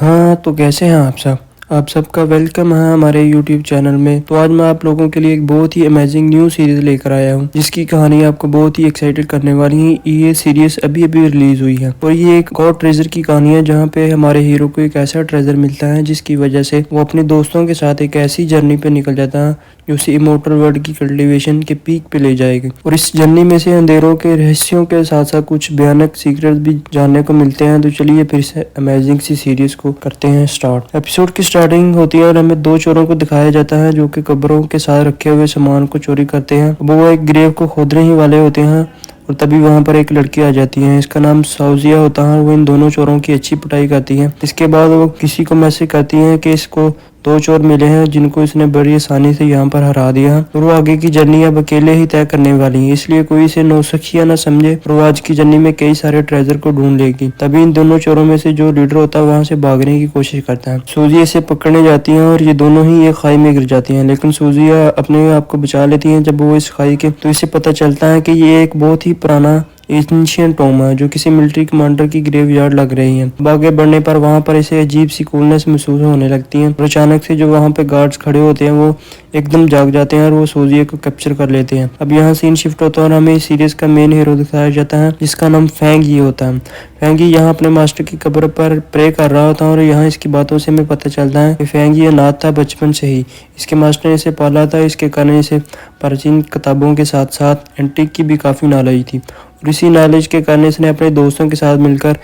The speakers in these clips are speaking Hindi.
हाँ, तो कैसे हैं आप सब? आप सबका वेलकम है हमारे यूट्यूब चैनल में। तो आज मैं आप लोगों के लिए एक बहुत ही अमेजिंग न्यू सीरीज लेकर आया हूँ, जिसकी कहानी आपको बहुत ही एक्साइटेड करने वाली है। ये सीरीज अभी अभी रिलीज हुई है और ये एक गॉड ट्रेजर की कहानी है, जहाँ पे हमारे हीरो को एक ऐसा ट्रेजर मिलता है जिसकी वजह से वो अपने दोस्तों के साथ एक ऐसी जर्नी पे निकल जाता है जो उसे इमोर्टल वर्ल्ड की कल्टीवेशन के पीक पे ले जाएगी। और इस जर्नी में से अंधेरों के रहस्यों के साथ साथ कुछ भयानक सीक्रेट भी जानने को मिलते हैं। तो चलिए फिर से अमेजिंग सी सीरीज को करते हैं स्टार्ट। एपिसोड की स्टार्टिंग होती है और हमें दो चोरों को दिखाया जाता है जो कि कब्रों के साथ रखे हुए सामान को चोरी करते हैं। वो एक ग्रेव को खोदने ही वाले होते हैं और तभी वहां पर एक लड़की आ जाती है। इसका नाम साउजिया होता है और वो इन दोनों चोरों की अच्छी पिटाई करती है। इसके बाद वो किसी को मैसेज करती है कि इसको दो चोर मिले हैं जिनको इसने बड़ी आसानी से यहाँ पर हरा दिया और वो आगे की जर्नी अब अकेले ही तय करने वाली है, इसलिए कोई इसे नौसिखिया न समझे और वो आज की जर्नी में कई सारे ट्रेजर को ढूंढ लेगी। तभी इन दोनों चोरों में से जो लीडर होता है वहां से भागने की कोशिश करता है। सूजी इसे पकड़ने जाती है और ये दोनों ही एक खाई में गिर जाती है, लेकिन सूजिया अपने आप को बचा लेती है। जब वो इस खाई के तो इसे पता चलता है कि ये एक बहुत ही पुराना एंशिएंट टॉम है जो किसी मिलिट्री कमांडर की ग्रेवयार्ड लग रही है। अब आगे बढ़ने पर वहां पर इसे अजीब सी कूलनेस महसूस होने लगती है और अचानक से जो वहां पे गार्ड्स खड़े होते हैं वो एकदम जाग जाते हैं और वो सोजिया को कैप्चर कर लेते हैं। अब यहाँ सीन शिफ्ट होता है और हमें इस सीरीज का मेन हीरो दिखाया जाता है जिसका नाम फेंगी होता है। फेंगी यहाँ अपने मास्टर की कब्र पर प्रे कर रहा होता है और यहाँ इसकी बातों से हमें पता चलता है कि फेंगी अनाथ था बचपन से ही। इसके मास्टर ने इसे पाला था, इसके कारण इसे प्राचीन किताबों के साथ साथ एंटीक की भी काफ़ी नॉलेज थी और इसी नॉलेज के कारण इसने अपने दोस्तों के साथ मिलकर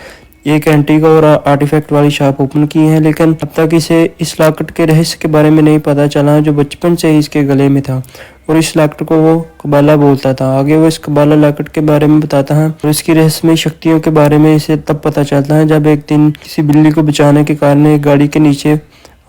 एक एंटीक और आर्टिफैक्ट वाली शॉप ओपन की है। लेकिन अब तक इसे इस लॉकेट के रहस्य के बारे में नहीं पता चला जो बचपन से ही इसके गले में था और इस लॉकेट को वो कबाला बोलता था। आगे वो इस कबाला लॉकेट के बारे में बताता है और इसकी रहस्यमय शक्तियों के बारे में इसे तब पता चलता है जब एक दिन किसी बिल्ली को बचाने के कारण एक गाड़ी के नीचे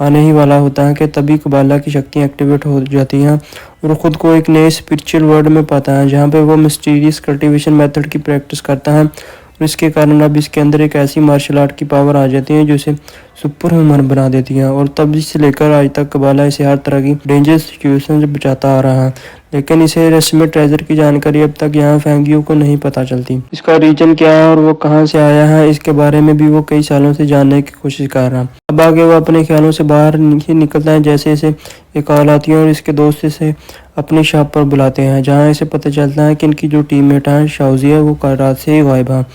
आने ही वाला होता है कि तभी कबाला की शक्तियाँ एक्टिवेट हो जाती हैं और खुद को एक नए स्पिरिचुअल वर्ल्ड में पाता है जहाँ पे वो मिस्टीरियस कल्टीवेशन मेथड की प्रैक्टिस करता है और इसके कारण अब इसके अंदर एक ऐसी मार्शल आर्ट की पावर आ जाती है जो इसे सुपर ह्यूमन बना देती है। और तब से लेकर आज तक कबाला इसे हर तरह की डेंजरस सिचुएशन से बचाता आ रहा है, लेकिन इसे रहस्यमय ट्रेजर की जानकारी अब तक यहाँ फेंगियो को नहीं पता चलती। इसका रीजन क्या है और वो कहाँ से आया है, इसके बारे में भी वो कई सालों से जानने की कोशिश कर रहा है। अब आगे वो अपने ख्यालों से बाहर निकलता है जैसे इसे एक कॉल आती है और इसके दोस्त इसे अपनी शॉप पर बुलाते हैं, जहाँ इसे पता चलता है कि इनकी जो टीममेट है शाउजिया वो कल रात से ही गायब है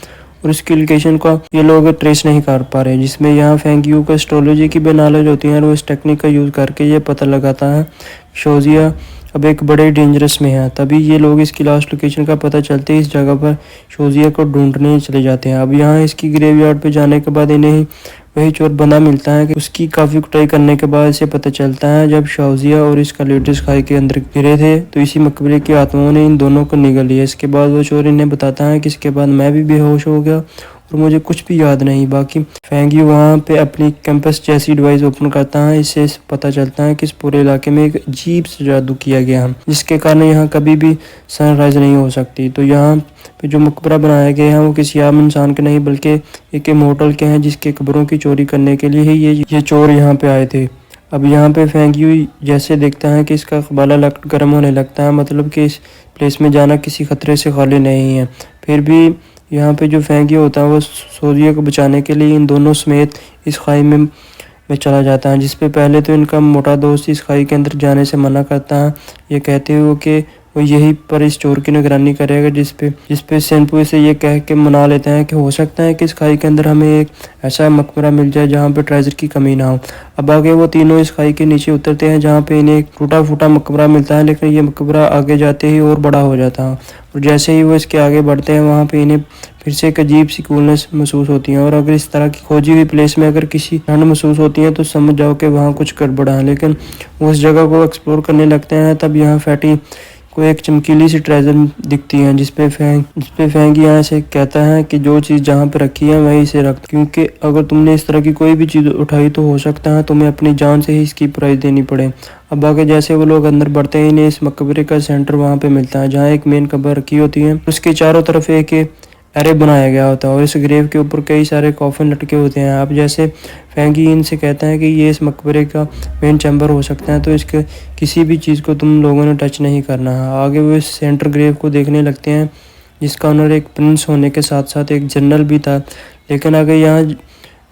और इसकी लोकेशन को ये लोग ट्रेस नहीं कर पा रहे, जिसमें यहाँ फेंगियो को एस्ट्रोलॉजी की भी नॉलेज होती है और वो इस टेक्निक का यूज़ करके ये पता लगाता है शाउजिया अब एक बड़े डेंजरस में है। तभी ये लोग इसकी लास्ट लोकेशन का पता चलते ही इस जगह पर शाउजिया को ढूंढने चले जाते हैं। अब यहाँ इसकी ग्रेवयार्ड पे जाने के बाद इन्हें वही चोर बंदा मिलता है कि उसकी काफ़ी कुटाई करने के बाद इसे पता चलता है जब शाउजिया और इसका लेटेस्ट खाई के अंदर गिरे थे तो इसी मकबरे की आत्माओं ने इन दोनों को निगल लिया। इसके बाद वो चोर इन्हें बताता है कि इसके बाद मैं भी बेहोश हो गया और मुझे कुछ भी याद नहीं। बाकी फेंगी वहाँ पे अपनी कैंपस जैसी डिवाइस ओपन करता है। इससे पता चलता है कि इस पूरे इलाके में एक अजीब सा जादू किया गया है जिसके कारण यहाँ कभी भी सनराइज नहीं हो सकती। तो यहाँ पे जो मकबरा बनाया गया है वो किसी आम इंसान के नहीं बल्कि एक इमोर्टल के हैं जिसके कब्रों की चोरी करने के लिए ही ये चोर यहाँ पे आए थे। अब यहाँ पे फेंगी जैसे देखता है कि इसका कबाला लॉकेट गर्म होने लगता है, मतलब कि इस प्लेस में जाना किसी खतरे से खाली नहीं है। फिर भी यहाँ पे जो फेंगी होता है वो सोजिया को बचाने के लिए इन दोनों समेत इस खाई में चला जाता है, जिसपे पहले तो इनका मोटा दोस्त इस खाई के अंदर जाने से मना करता है, ये कहते हुए कि वो यही पर इस चोर की निगरानी करेगा, जिसपे सेनपू इसे ये कह के मना लेते हैं कि हो सकता है कि इस खाई के अंदर हमें एक ऐसा मकबरा मिल जाए जहाँ पे ट्रेजर की कमी ना हो। अब आगे वो तीनों इस खाई के नीचे उतरते हैं जहाँ पे इन्हें एक टूटा फूटा मकबरा मिलता है, लेकिन ये मकबरा आगे जाते ही और बड़ा हो जाता है और जैसे ही वो इसके आगे बढ़ते हैं वहाँ पे इन्हें फिर से एक अजीब सी कूलनेस महसूस होती है। और अगर इस तरह की खोजी हुई प्लेस में अगर किसी ठंड महसूस होती है तो समझ जाओ कि वहाँ कुछ गड़बड़ा है। लेकिन वो उस जगह को एक्सप्लोर करने लगते हैं तब यहाँ फैटी को एक चमकीली सी ट्रेजर दिखती है जिसपे फेंगी यहाँ से कहता है कि जो चीज़ जहाँ पे रखी है वहीं से रख, क्योंकि अगर तुमने इस तरह की कोई भी चीज़ उठाई तो हो सकता है तुम्हें अपनी जान से ही इसकी प्राइस देनी पड़े। अब आगे जैसे वो लोग अंदर बढ़ते हैं इन्हें इस मकबरे का सेंटर वहाँ पे मिलता है जहाँ एक मेन कब्र रखी होती है, उसके चारों तरफ एक एरे बनाया गया होता है और इस ग्रेव के ऊपर कई सारे कॉफिन लटके होते हैं। अब जैसे फेंगी इनसे कहता है कि ये इस मकबरे का मेन चैम्बर हो सकता है, तो इसके किसी भी चीज़ को तुम लोगों ने टच नहीं करना है। आगे वो इस सेंटर ग्रेव को देखने लगते हैं जिसका ऑनर एक प्रिंस होने के साथ साथ एक जनरल भी था। लेकिन आगे यहाँ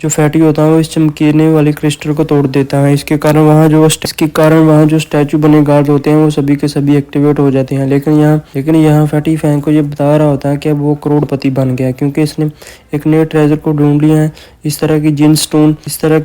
जो फैटी होता है वो इस चमकीने वाले क्रिस्टल को तोड़ देता है। इसके कारण वहाँ जो स्टैचू बने गार्ड होते हैं वो सभी के सभी एक्टिवेट हो जाते हैं। लेकिन यहाँ फैटी फैंग को ये बता रहा होता है कि अब वो करोड़पति बन गया, क्योंकि इसने एक नए ट्रेजर को ढूंढ लिया है। इस तरह के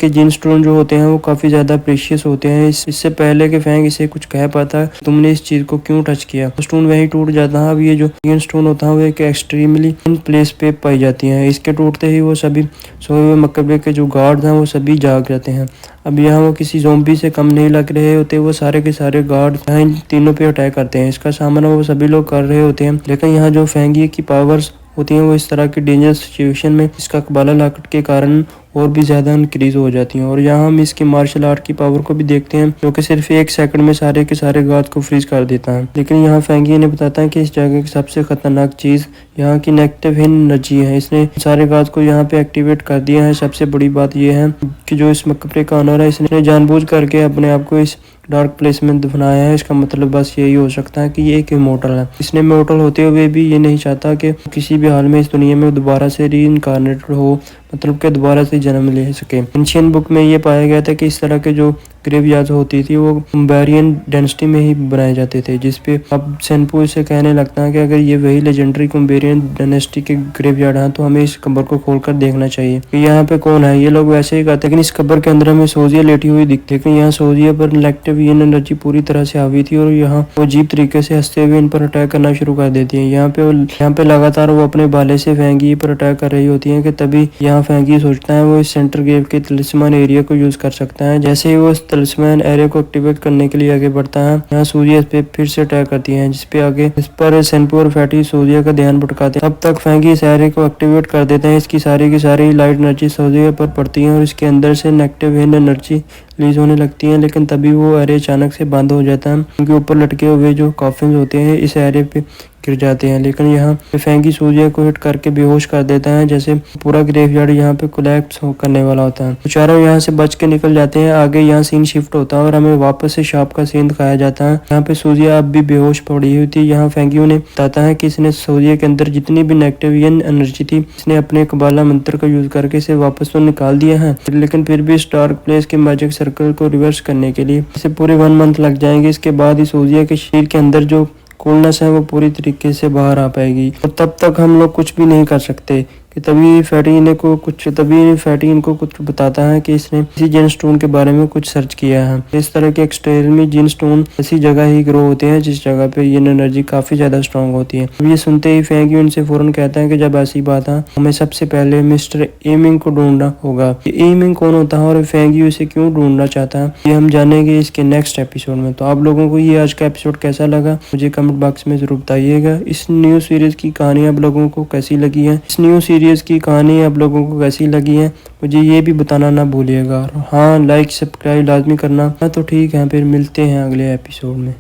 जिन स्टोन जो होते हैं वो काफी ज्यादा प्रेशियस होते हैं। इससे पहले कि फैंग इसे कुछ कह पाता, तुमने इस चीज को क्यों टच किया, स्टोन वही टूट जाता है। अब ये जो जिन स्टोन होता है वो एक एक्सट्रीमली इन प्लेस पे पाई जाती है। इसके टूटते ही वो सभी सोए हुए मकबरे के जो गार्ड्स हैं वो सभी जाग जाते हैं। अब यहाँ वो किसी ज़ॉम्बी से कम नहीं लग रहे होते, वो सारे के सारे गार्ड यहाँ इन तीनों पे अटैक करते हैं। इसका सामना वो सभी लोग कर रहे होते हैं, लेकिन यहाँ जो फेंगी की पावर्स होती हैं वो इस तरह की डेंजरस सिचुएशन में इसका कबाला लाकट के कारण और भी ज़्यादा इंक्रीज हो जाती हैं। और यहाँ हम इसकी मार्शल आर्ट की पावर को भी देखते हैं, जो कि सिर्फ 1 सेकंड में सारे के सारे गार्ड को फ्रीज कर देता है। लेकिन यहाँ फेंगी ने बताता है कि इस जगह की सबसे खतरनाक चीज़ यहाँ की नेगेटिव एनर्जी है। इसने सारे गार्ड को यहाँ पे एक्टिवेट कर दिया है। सबसे बड़ी बात यह है कि जो इस मकबरे का ऑनर है, इसने जानबूझ करके अपने आप को इस डार्क प्लेस में दफनाया है। इसका मतलब बस यही हो सकता है कि ये एक इमोर्टल है। इसने इमोर्टल होते हुए भी ये नहीं चाहता कि किसी भी हाल में इस दुनिया में दोबारा से रीइंकार्नेटेड हो, मतलब कि दोबारा से जन्म ले सके। एंशियंट बुक में ये पाया गया था कि इस तरह के जो ग्रेवयार्ड्स होती थी वो कुम्बेरियन डायनेस्टी में ही बनाए जाते थे, जिसपे अब सेनपू इसे कहने लगता है कि अगर ये वही लेजेंडरी कुम्बेरियन डायनेस्टी के ग्रेवयार्ड हैं तो हमें इस कब्र को खोलकर देखना चाहिए कि यहाँ पे कौन है। ये लोग वैसे ही कहते हैं, लेकिन इस कब्र के अंदर हमें सोजिया लेटी हुई दिखती है। लेकिन यहाँ सोजिया पर नेगेटिव एनर्जी पूरी तरह से हावी थी और यहाँ वो अजीब तरीके से हंसते हुए इन पर अटैक करना शुरू कर देती है। यहाँ पे लगातार वो अपने भाले से फेंगी पर अटैक कर रही होती है कि तभी यहाँ फेंगी सोचता है वो इस सेंटर गेव के तलिस्मान एरिया को यूज कर सकता है। जैसे ही वो इस तलिस्मान एरिया को एक्टिवेट करने के लिए आगे बढ़ता है, यहाँ सूर्य इस पे फिर से अटैक करती है, इस पर सेनपू और फैटी सूर्य का ध्यान भटकाते हैं। तब तक फेंगी इस एरिया को एक्टिवेट कर देते हैं। इसकी सारी की सारी लाइट एनर्जी सूर्य पर पड़ती है और इसके अंदर से नेगेटिव एनर्जी रिलीज होने लगती है। लेकिन तभी वो एरिया अचानक से बंद हो जाता है, क्योंकि ऊपर लटके हुए जो कॉफिन होते हैं इस एरिया पे गिर जाते हैं। लेकिन यहाँ फेंगी सूर्य को हिट करके बेहोश कर देता है, जैसे पूरा ग्रेवयार्ड यहाँ पे कोलैप्स करने वाला होता है। तो चारों यहाँ से बच के निकल जाते हैं। आगे यहाँ सीन शिफ्ट होता है और हमें वापस से शॉप का सीन दिखाया जाता है। यहाँ पे सूर्य अब भी बेहोश पड़ी हुई थी। यहाँ फेंगी ने बताता है कि इसने सूर्य के अंदर जितनी भी नेगेटिव एनर्जी थी, इसने अपने कबाला मंत्र का यूज करके इसे वापस तो निकाल दिया है, लेकिन फिर भी इस डार्क प्लेस के मैजिक सर्कल को रिवर्स करने के लिए इसे पूरे 1 मंथ लग जाएंगे। इसके बाद ही सूर्य के शरीर के अंदर जो कूलनेस है वो पूरी तरीके से बाहर आ पाएगी और तब तक हम लोग कुछ भी नहीं कर सकते। कि तभी फैटी इनको कुछ बताता है कि इसने इसी जिन स्टोन के बारे में कुछ सर्च किया है। इस तरह के एक्सट्रीमली जिन स्टोन ऐसी जगह ही ग्रो होते हैं जिस जगह पे ये एनर्जी काफी ज्यादा स्ट्रांग होती है। अब ये सुनते ही फेंगी उनसे फौरन कहता है कि जब ऐसी बात है हमें सबसे पहले मिस्टर एमिंग को ढूंढना होगा। ये एमिंग कौन होता है और फेंगी उसे क्यों ढूंढना चाहता है, ये हम जानेंगे इसके नेक्स्ट एपिसोड में। तो आप लोगों को ये आज का एपिसोड कैसा लगा मुझे कमेंट बॉक्स में जरूर बताइएगा। इस न्यू सीरीज की कहानी आप लोगों को कैसी लगी है, मुझे ये भी बताना ना भूलिएगा। हाँ, लाइक सब्सक्राइब लाजमी करना। तो ठीक है, फिर मिलते हैं अगले एपिसोड में।